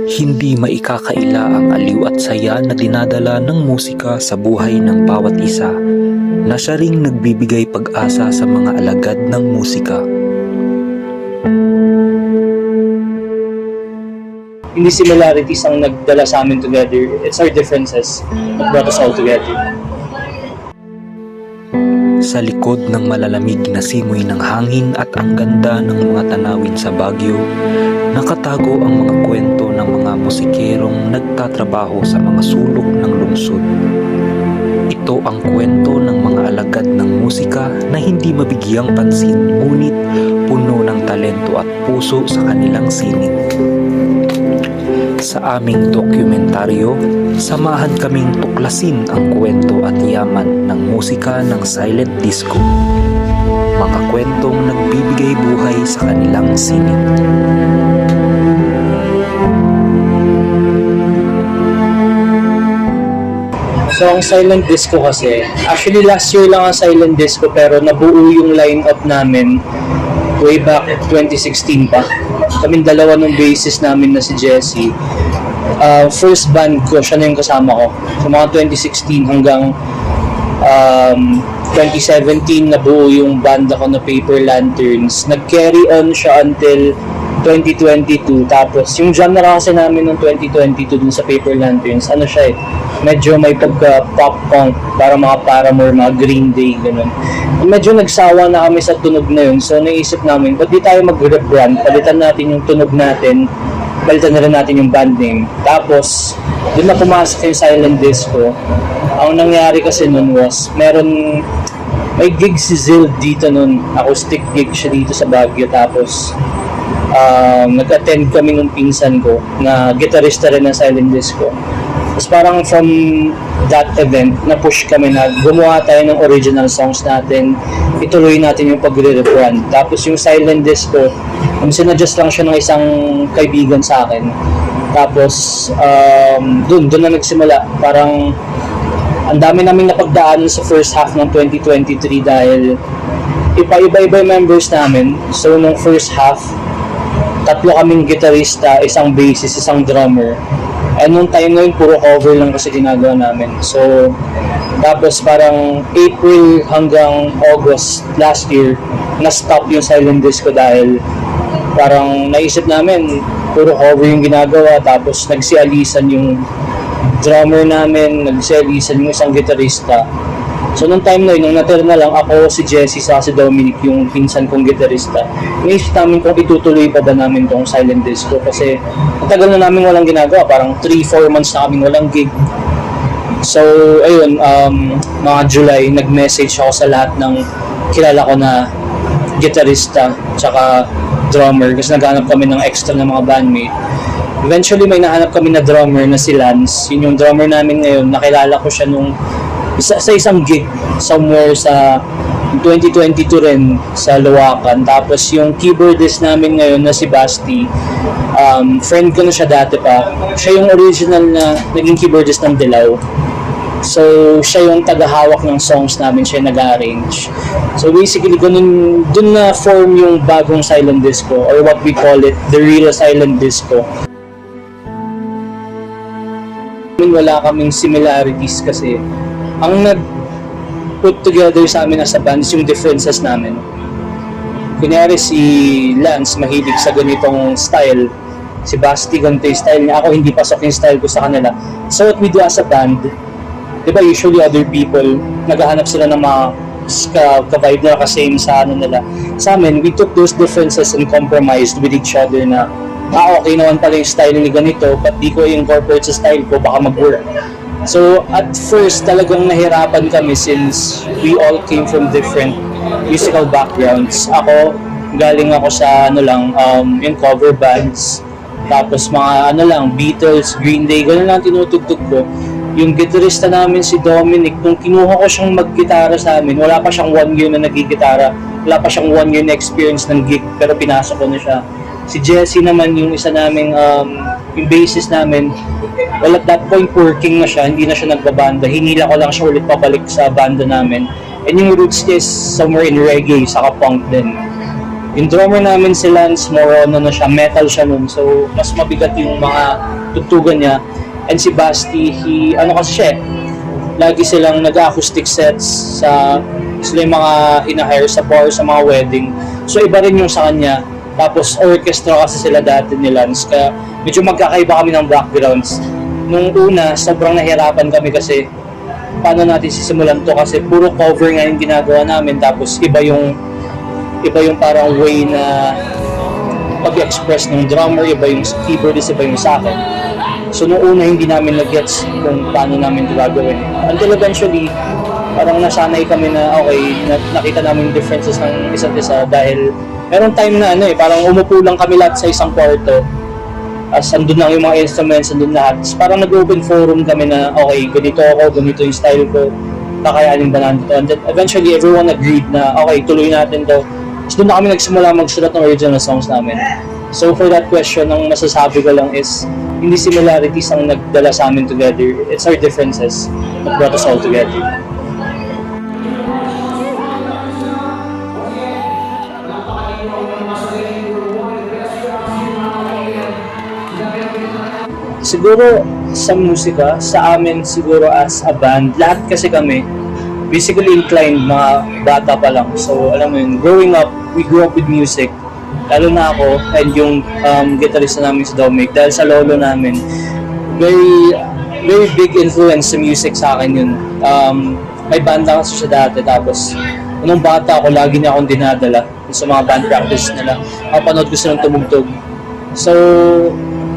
Hindi maikakaila ang aliw at saya na dinadala ng musika sa buhay ng bawat isa, na siya ring nagbibigay pag-asa sa mga alagad ng musika. Hindi similarities ang nagdala sa amin together. It's our differences that brought us all together. Sa likod ng malalamig na simoy ng hangin at ang ganda ng mga tanawin sa Baguio, nakatago ang mga kwento ng mga musikerong nagtatrabaho sa mga sulok ng lungsod. Ito ang kwento ng mga alagad ng musika na hindi mabigyang pansin, ngunit puno ng talento at puso sa kanilang sining. Sa aming dokumentaryo, samahan kaming tuklasin ang kwento at yaman ng musika ng silent disco. Mga kwentong nagbibigay buhay sa kanilang sining. So ang silent disco kasi, actually last year lang ang silent disco pero nabuo yung lineup namin way back 2016 pa. Kaming dalawa ng bassist namin na si Jesse. First band ko, siya na yung kasama ko. So mga 2016 hanggang 2017 nabuo yung band ako na Paper Lanterns. Nag-carry on siya until 2022. Tapos yung genre kasi namin ng 2022 dun sa Paper Lanterns, ano siya medyo may pagka pop punk, para mga Paramore, mga Green Day, ganun. Medyo nagsawa na kami sa tunog na yun. So naisip namin, ba't di tayo mag-rebrand? Palitan natin yung tunog natin, palitan na rin natin yung band name. Tapos, doon na pumasok yung silent disco. Ang nangyari kasi nun was, may gig si Zil dito nun, acoustic gig siya dito sa Baguio. Tapos, nag-attend kami ng pinsan ko na gitarista rin ng silent disco. Tapos parang from that event, na-push kami na gumawa tayo ng original songs natin, ituloy natin yung pagre-rebrand. Tapos yung silent disco, sinadjust lang siya ng isang kaibigan sa akin. Tapos doon na nagsimula. Parang ang dami naming napagdaanan sa first half ng 2023 dahil iba-iba yung members namin. So nung first half, 3 kaming gitarista, isang bassist, isang drummer. And nung time na yun, puro cover lang kasi ginagawa namin. So, tapos parang April hanggang August last year, na-stop yung silent disco dahil parang naisip namin, puro cover yung ginagawa. Tapos nagsialisan yung drummer namin, nagsialisan yung isang gitarista. So, nung time na yun, nung natira na lang ako, si Jesse, sa si Dominic, yung pinsan kong gitarista, naisip namin kung itutuloy pa ba namin tong silent disco kasi matagal na namin walang ginagawa, parang 3-4 months na kaming walang gig. So, ayun, mga July, nag-message ako sa lahat ng kilala ko na gitarista, tsaka drummer, kasi naghanap kami ng extra ng mga bandmate. Eventually, may nahanap kami na drummer na si Lance. Yun yung drummer namin ngayon, nakilala ko siya nung sa isang gig somewhere sa 2022 rin sa Luwakan. Tapos yung keyboardist namin ngayon na si Basti, friend ko na siya dati pa. Siya yung original na naging keyboardist ng Dilaw. So siya yung tagahawak ng songs namin, siya yung nag-arrange. So basically dun na form yung bagong silent disco, or what we call it, the real silent disco. Wala kaming similarities kasi ang nag-put together sa amin as a band is yung differences namin. Kunyari si Lance mahilig sa ganitong style, si Basti ganito yung style niya, ako hindi pasok yung style ko sa kanila. So what we do as a band, diba usually other people, naghahanap sila ng mga ka-vibe na ka-same sa ano nila. Sa amin, we took those differences and compromised with each other na okay naman pala yung style ni ganito, but di ko i-incorporate sa style ko, baka mag-work. So at first talagang nahirapan kami since we all came from different musical backgrounds. Ako, galing ako sa yung cover bands. Tapos mga Beatles, Green Day, gano'n lang tinutugtog ko. Yung gitarista namin si Dominic, nung kinuha ko siyang mag-gitara sa amin, wala pa siyang 1 year na nagigitara. Wala pa siyang 1 year na experience ng gig, pero pinasok ko na siya. Si Jesse naman, yung isa naming, yung bassist namin, well, at that point, working na siya, hindi na siya nagbabanda. Hinila ko lang siya ulit pabalik sa banda namin. And yung roots niya is somewhere in reggae, saka punk din. Yung drummer namin si Lance, more on ano siya, metal siya nun. So, mas mabigat yung mga tugtugan niya. And si Basti, ano kasi siya, lagi silang nag-acoustic sets sila yung mga hina-hire sa bar, sa mga wedding. So, iba rin yung sa kanya. Tapos, orchestra kasi sila dati ni Lance. Kaya, medyo magkakaiba kami ng backgrounds. Nung una, sobrang nahirapan kami kasi paano natin sisimulan to kasi puro cover nga yung ginagawa namin. Tapos, iba yung parang way na pag-express ng drummer, iba yung keyboardist, iba yung sa akin. So, nung una, hindi namin nag-gets kung paano namin ito gagawin. Until eventually, parang nasanay kami na okay, nakita namin yung differences ng isa't isa dahil meron time na parang umupo lang kami lahat sa isang kwarto. As andun lang yung mga instruments, andun lahat. Parang nag-open forum kami na okay, ganito ako, ganito yung style ko, kakayanin ba natin to? And then eventually everyone agreed na okay, tuloy natin to. So doon na kami nagsimula magsulat ng original songs namin. So for that question, ang masasabi ko lang is hindi similarities ang nagdala sa amin together. It's our differences that brought us all together. Siguro sa musika, sa amin siguro as a band, lahat kasi kami basically inclined mga bata pa lang. So alam mo yun, growing up, we grew up with music. Lalo na ako and yung guitarista namin si Dominic, dahil sa lolo namin, very very big influence sa music sa akin yun. May banda kasi siya dati, tapos nung bata ako, lagi niya akong dinadala sa mga band practice nila. Kapanood ko silang tumugtog. So,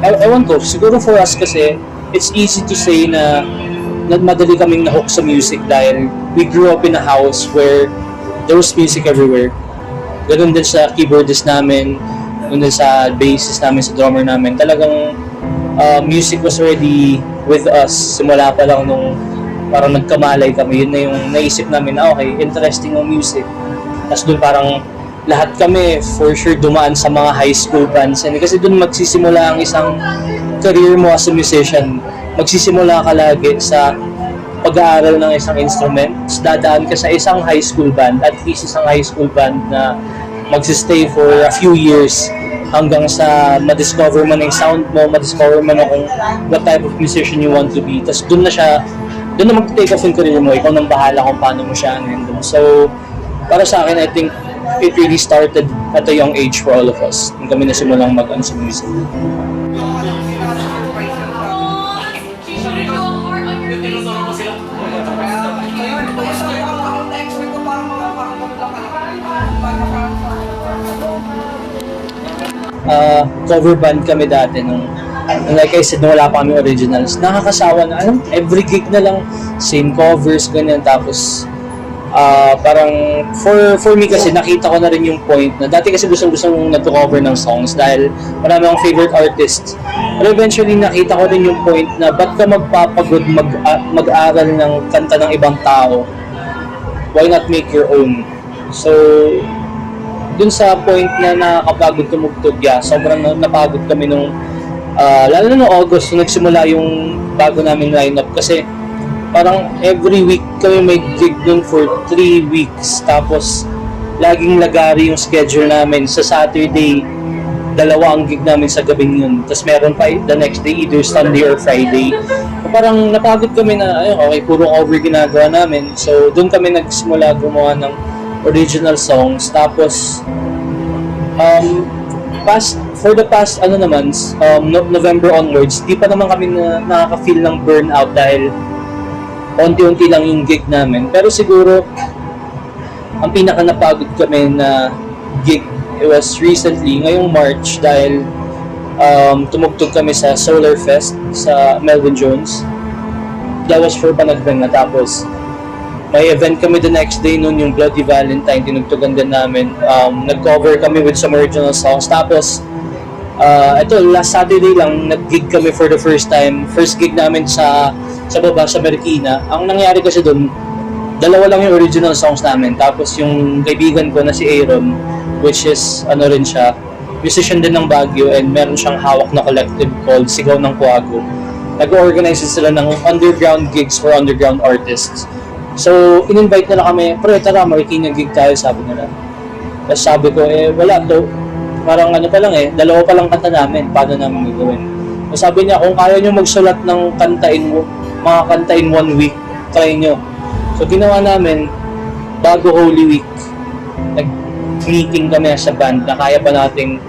ewan ko, siguro for us kasi, it's easy to say na madali kaming nahook sa music dahil we grew up in a house where there was music everywhere. Ganun din sa keyboardist namin, ganun din sa bassist namin, sa drummer namin. Talagang music was already with us simula pa lang nung parang nagkamalay kami. Yun na yung naisip namin na okay, interesting ang music. Tapos doon parang lahat kami for sure dumaan sa mga high school bands. And kasi doon magsisimula ang isang career mo as a musician. Magsisimula ka lagi sa pag-aaral ng isang instrument. Dadaan ka sa isang high school band, at least isang high school band na magsistay for a few years hanggang sa ma-discover mo na yung sound mo, ma-discover mo na kung what type of musician you want to be. Tapos doon na mag-take off yung career mo. Ikaw nang bahala kung paano mo siya handle. So, para sa akin, I think it really started at a young age for all of us. Nung kami nasimulang mag-ano sa music. Cover band kami dati nung like I said, nung wala pa kami originals. Nakakasawa na, every gig na lang, same covers, ganyan. Tapos, parang for me kasi nakita ko na rin yung point na dati kasi gusto mong nagko-cover ng songs dahil marami akong favorite artists. Pero eventually nakita ko rin yung point na ba't ka magpapagod mag-aral ng kanta ng ibang tao? Why not make your own? So, dun sa point na nakakapagod tumugtog, sobrang napagod kami nung lalo na noong August nung nagsimula yung bago naming lineup kasi parang every week kami may gig dun for 3 weeks. Tapos, laging lagari yung schedule namin. Sa Saturday, 2 ang gig namin sa gabing yun. Tapos meron pa the next day, either Sunday or Friday. So, parang napagod kami na, okay, puro cover ginagawa namin. So, dun kami nagsimula gumawa ng original songs. Tapos, for the past, November onwards, di pa naman kami nakaka-feel ng burnout dahil unti-unti lang yung gig namin. Pero siguro, ang pinaka napagod kami na gig, it was recently, ngayong March, dahil tumugtog kami sa Solar Fest sa Melvin Jones. That was for Panagben na. Tapos, may event kami the next day nun, yung Bloody Valentine, tinugtugan din namin. Nag-cover kami with some original songs. Tapos, ito, last Saturday lang, nag-gig kami for the first time. First gig namin sa baba, sa Marikina. Ang nangyari kasi doon, 2 lang yung original songs namin. Tapos yung kaibigan ko na si Aaron, which is, rin siya, musician din ng Baguio, and meron siyang hawak na collective called Sigaw ng Kuwago. Nag-organize sila ng underground gigs for underground artists. So, in-invite nila kami, pero tara, Marikina gig tayo, sabi nila. Tapos sabi ko, wala to. Parang ano pa lang dalawa pa lang kanta namin. Paano namin gagawin? Tapos sabi niya, kung kaya nyo magsulat ng mga kanta in 1 week, try nyo. So ginawa namin, bago Holy Week, nag-meeting kami sa band na kaya ba nating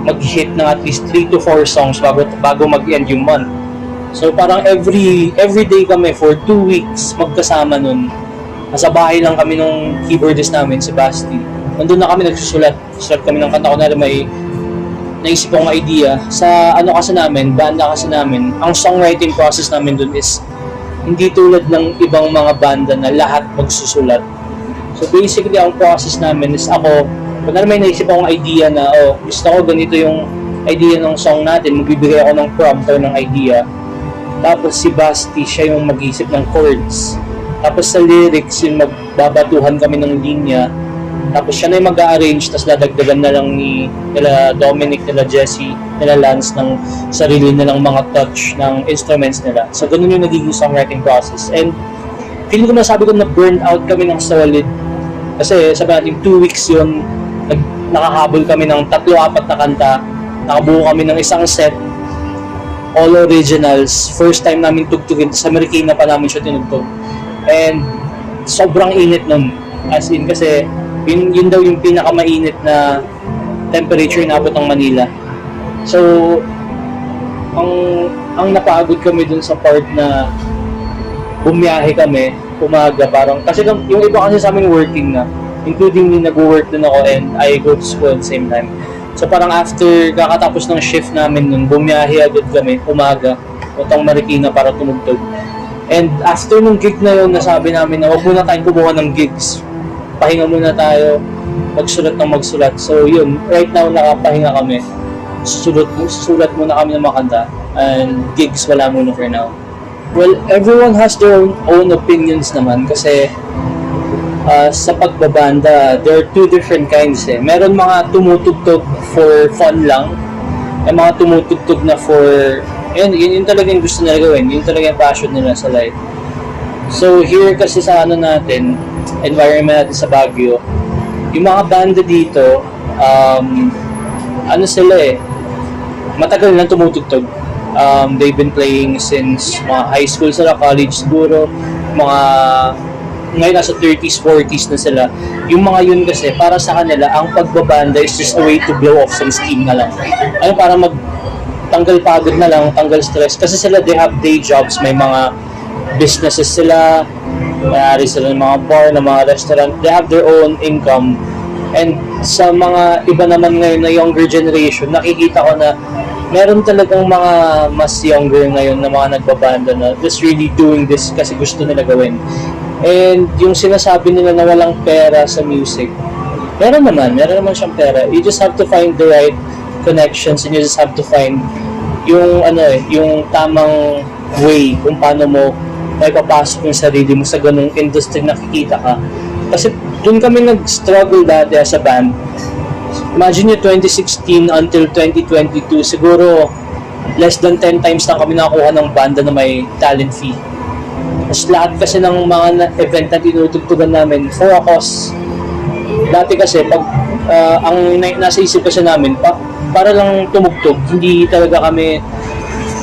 mag-hit ng at least 3 to 4 songs bago mag-end yung month. So parang every day kami for 2 weeks magkasama nun. Nasa bahay lang kami nung keyboardist namin, si Basti. Nandun na kami nagsusulat. Sulat kami ng kanta ko na may naisip akong idea. Sa banda kasi namin, ang songwriting process namin dun is hindi tulad ng ibang mga banda na lahat magsusulat. So basically, ang process namin is ako, kung may naisip akong idea na, gusto ko ganito yung idea ng song natin, magbibigay ako ng prompt or ng idea. Tapos si Basti, siya yung mag-isip ng chords. Tapos sa lyrics, yung magbabatuhan kami ng linya. Tapos siya na yung mag-arrange, tapos dadagdagan na lang nila Dominic, nila Jesse, nila Lance ng sarili nilang mga touch ng instruments nila. So ganun yung nagiging songwriting process. And feeling ko masabi ko na burn out kami ng solid. Kasi sabi natin 2 weeks yun, nakakabol kami ng 3-4 na kanta. Nakabuo kami ng isang set, all originals. First time namin tugtugin, sa Marikina pa namin siya tinugtog. And sobrang init nun. As in kasi yun daw yung pinakamainit na temperature na abot ng Manila. So, ang napagod kami dun sa part na bumiyahe kami, umaga parang, kasi yung iba kasi sa amin working na, including me, nag-work din ako and I go to school at the same time. So parang after kakatapos ng shift namin nun, bumiyahe agad kami, umaga, utang Marikina para tumugtog. And after nung gig na yun, nasabi namin na wag muna tayong kumuha ng gigs. Pahinga muna tayo, magsulat. So yun, right now nakapahinga kami. Susulat muna kami ng mga kanta, and gigs wala muna for now. Well, everyone has their own opinions naman kasi sa pagbabanda, there are 2 different kinds Meron mga tumutugtog for fun lang, may mga tumutugtog na for yun talaga yung gusto nila gawin, yun talaga yung passion nila sa life. So here kasi sa natin, environment natin sa Baguio, yung mga banda dito, sila matagal lang tumutugtog. They've been playing since mga high school sila, college siguro, ngayon nasa 30s, 40s na sila. Yung mga yun kasi, para sa kanila, ang pagbabanda is just a way to blow off some steam na lang. Para tanggal pagod na lang, tanggal stress. Kasi sila, they have day jobs, may mga businesses sila, mayari sila ng mga bar, ng mga restaurant, they have their own income. And sa mga iba naman ngayon na younger generation, nakikita ko na meron talagang mga mas younger ngayon na mga nagbabanda na just really doing this kasi gusto nila gawin. And yung sinasabi nila na walang pera sa music, meron naman siyang pera. You just have to find the right connections and you just have to find yung yung tamang way kung paano mo may papasok yung sarili mo sa ganung industry na nakikita ka. Kasi doon kami nag-struggle dati as a band. Imagine nyo, 2016 until 2022, siguro less than 10 times lang kami nakakuha ng banda na may talent fee. Tapos lahat kasi ng mga event na tinutugtugan namin for a cause. Dati kasi, pag ang nasa isip kasi namin, para lang tumugtog, hindi talaga kami,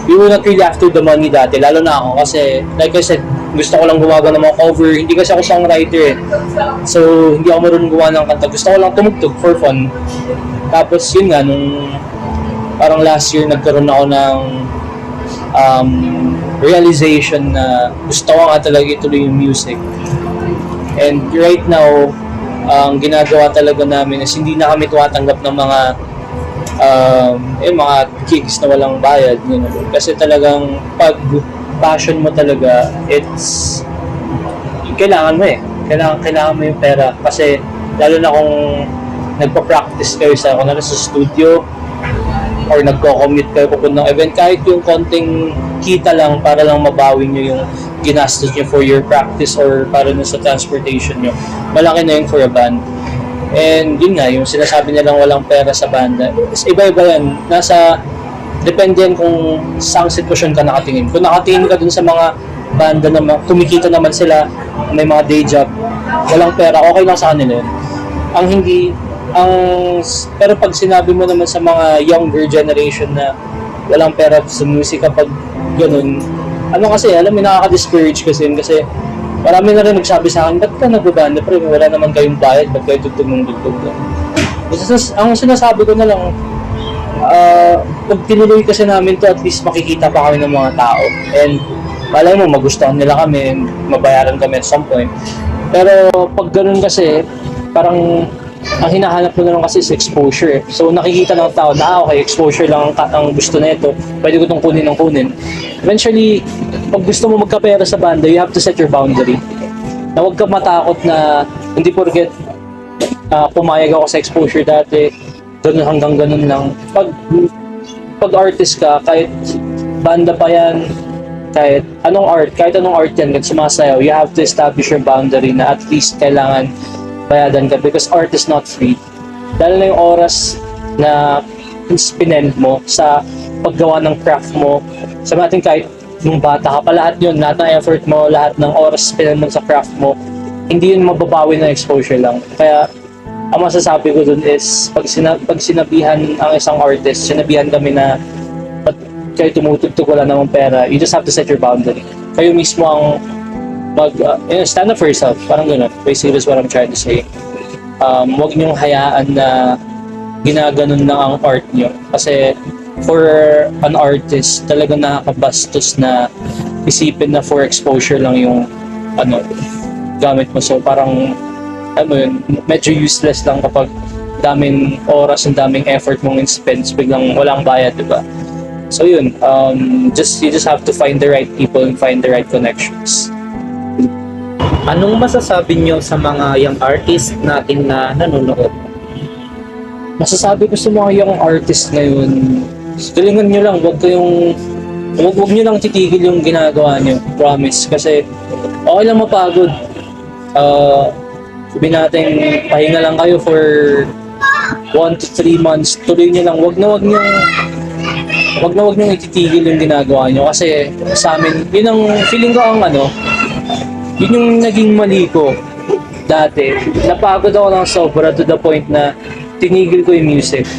we were not really after the money dati, lalo na ako kasi, like I said, gusto ko lang gumagawa ng mga cover, hindi kasi ako songwriter So, hindi ako marunong gumawa ng kanta, gusto ko lang tumugtog for fun. Tapos yun nga, nung parang last year, nagkaroon ako ng realization na gusto ko nga talaga ituloy yung music. And right now, ang ginagawa talaga namin is hindi na kami tumatanggap ng mga gigs na walang bayad. Kasi talagang pag passion mo talaga, it's kailangan mo kailangan mo yung pera. Kasi lalo na kung nagpa-practice kayo sa studio or nagko-commute kayo pupunta ng event, kahit yung konting kita lang para lang mabawi nyo yung ginastos nyo for your practice or para na sa transportation nyo, malaki na yun for a band. And yun nga, yung sinasabi nilang walang pera sa banda, iba-iba yan. Depende yan kung saang sitwasyon ka nakatingin. Kung nakatingin ka dun sa mga banda na kumikita naman sila, may mga day job, walang pera, okay lang sa kanila yun. pero pag sinabi mo naman sa mga younger generation na walang pera sa music kapag ganun, ano kasi, alam mo, nakaka-discourage kasi yun kasi marami na rin nagsabi sa akin, ba't ka nagbabanda pre, wala naman kayong bayad, ba't kayo tugtog ng tugtog lang. Ang sinasabi ko na lang, pag tinuloy kasi namin to, at least makikita pa kami ng mga tao. And malay mo, magustuhan nila kami, mabayaran kami at some point. Pero pag ganun kasi, parang ang hinahanap mo na lang kasi is exposure. So nakikita ng tao na okay, exposure lang ang gusto na ito, pwede ko itong kunin ng kunin. Eventually, pag gusto mo magkapera sa banda, you have to set your boundary. Na huwag ka matakot na hindi porket pumayag ako sa exposure dati, ganun hanggang ganun lang. Pag artist ka, kahit banda pa yan, kahit anong art yan, kahit sumasayaw, you have to establish your boundary na at least kailangan bayadan ka because art is not free. Dahil na yung oras na spinend mo sa paggawa ng craft mo, sa natin kahit nung bata ka pa, lahat yun, lahat ng effort mo, lahat ng oras spinend mo sa craft mo, hindi yun mababawi ng exposure lang. Kaya ang masasabi ko dun is pag sinabihan ang isang artist, sinabihan kami na ba't kayo tumutugtog, wala namang pera, you just have to set your boundary. Kayo mismo ang stand up for yourself, parang gano'n. Basically, that's what I'm trying to say. Huwag niyong hayaan na ginaganon lang ang art niyo. Kasi for an artist, talagang nakakabastos na isipin na for exposure lang yung gamit mo. So parang yun, medyo useless lang kapag daming oras and daming effort mong in-spend, biglang walang bayad, diba? So yun, you just have to find the right people and find the right connections. Anong masasabi nyo sa mga young artist natin na nanonood? Masasabi ko sa mga young artist ngayon, galingan nyo lang, wag nyo lang titigil yung ginagawa nyo, promise. Kasi okay lang mapagod. Sabihin natin, pahinga lang kayo for 1 to 3 months, tuloy nyo lang, wag na wag nyo ititigil yung ginagawa nyo. Kasi sa amin, yun ang feeling ko yun yung naging mali ko dati. Napagod ako ng sobra to the point na tinigil ko yung music.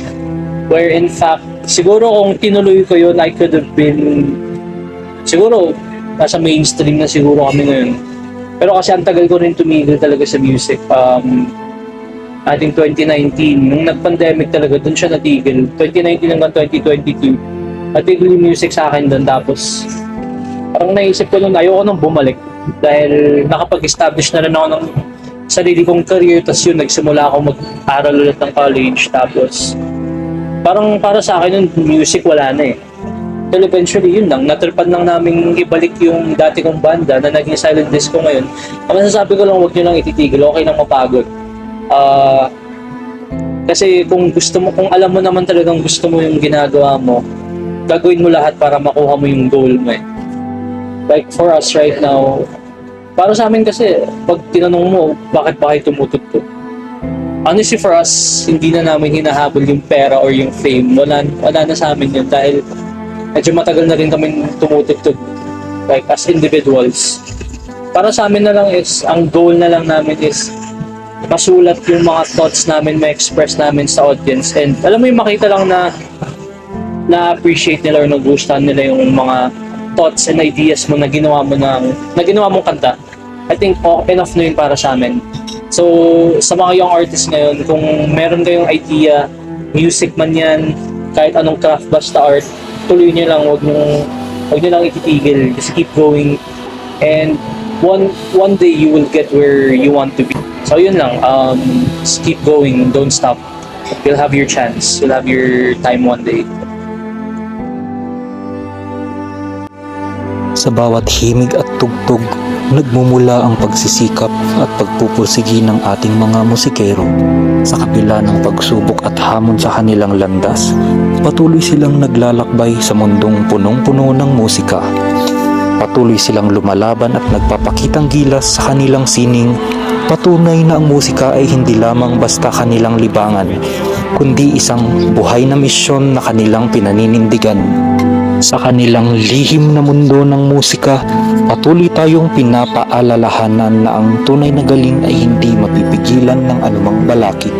Where in fact, siguro kung tinuloy ko yun, I could have been, siguro, nasa mainstream na siguro kami ngayon. Pero kasi ang tagal ko rin tumigil talaga sa music. I think 2019, nung nag-pandemic talaga, dun siya natigil. 2019 hanggang 2022, natigil yung music sa akin dun. Tapos, parang naisip ko nun, ayoko nang bumalik. Dahil nakapag-establish na rin ako ng sarili kong career, tapos yun, nagsimula ako mag-aral ulit ng college, tapos parang para sa akin yung music wala na eh. So eventually yun lang, natripan lang namin ibalik yung dati kong banda na naging silent disco ngayon. Ang masasabi ko lang, huwag nyo lang ititigil, okay lang mapagod. Kasi kung alam mo naman talagang gusto mo yung ginagawa mo, gagawin mo lahat para makuha mo yung goal mo eh. Like for us right now, para sa amin kasi, pag tinanong mo, bakit ba kayo tumutugtog? Honestly for us, hindi na namin hinahabol yung pera or yung fame. Wala na sa amin yun dahil medyo matagal na rin kami tumutugtog like as individuals. Para sa amin na lang is, ang goal na lang namin is masulat yung mga thoughts namin, ma-express namin sa audience. And alam mo yung makita lang na-appreciate nila or nagustuhan nila yung mga thoughts and ideas mo na ginawa mong kanta. I think enough na yun para sa amin. So, sa mga young artists ngayon, kung meron kayong idea, music man yan, kahit anong craft, basta art, tuloy nyo lang, wag nyo lang ititigil, just keep going, and one day you will get where you want to be. So yun lang, just keep going, don't stop. You'll have your chance, you'll have your time one day. Sa bawat himig at tugtog, nagmumula ang pagsisikap at pagpupursigi ng ating mga musikero. Sa kabila ng pagsubok at hamon sa kanilang landas, patuloy silang naglalakbay sa mundong punong-puno ng musika. Patuloy silang lumalaban at nagpapakitang gilas sa kanilang sining. Patunay na ang musika ay hindi lamang basta kanilang libangan, kundi isang buhay na misyon na kanilang pinaninindigan. Sa kanilang lihim na mundo ng musika, patuloy tayong pinapaalalahanan na ang tunay na galing ay hindi mapipigilan ng anumang balakid.